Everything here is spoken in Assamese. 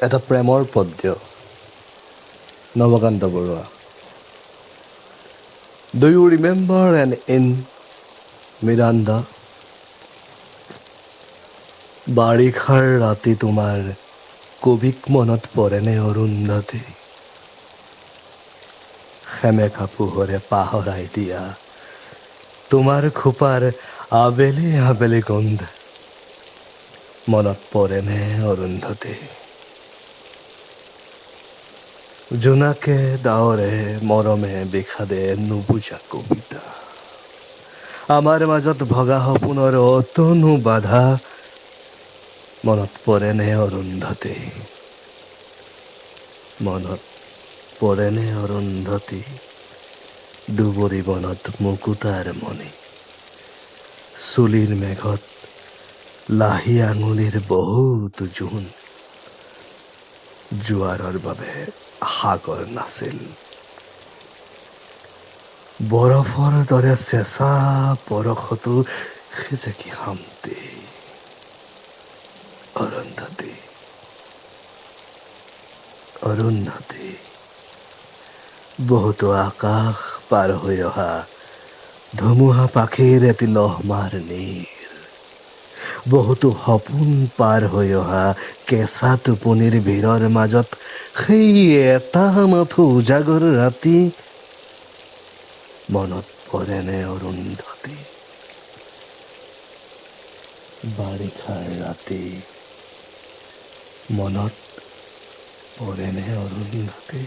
এটা প্ৰেমৰ পদ্য Nabakanta Barua Do you remember an in Miranda বাৰিষাৰ ৰাতি তোমাৰ কবিক মনত পৰেনে অৰুন্ধতী সেমেকা পোহৰে পাহৰাই দিয়া তোমাৰ খোপাৰ আবেলি আবেলি গন্ধ মনত পৰেনে অৰুন্ধতী জোনাকে ডাৱৰে মৰমে বিষাদে নুবুজা কবিতা আমাৰ মাজত ভগা সপোনৰ অতনো বাধা মনত পৰেনে অৰুন্ধতী মনত পৰেনে অৰুন্ধতী দুবৰি বনত মুকুতাৰ মণি চুলিৰ মেঘত লাহি আঙুলিৰ বহুত জোন জোৱাৰৰ বাবে সাগৰ নাছিল বৰফৰ দৰে চেঁচা পৰশতো যে কি শান্তি অৰুন্ধতী অৰুন্ধতী বহুতো আকাশ পাৰ হৈ অহা ধুমুহা পাখিৰ এটি লহমাৰ নীৰ বহুতো সপোন পাৰ হৈ অহা কেঁচা টোপনিৰ ভিৰৰ মাজত সেই এটা মাথো উজাগৰ ৰাতি মনত পৰেনে অৰুন্ধতী বাৰিষাৰ ৰাতি মনত পৰেনে অৰুন্ধতী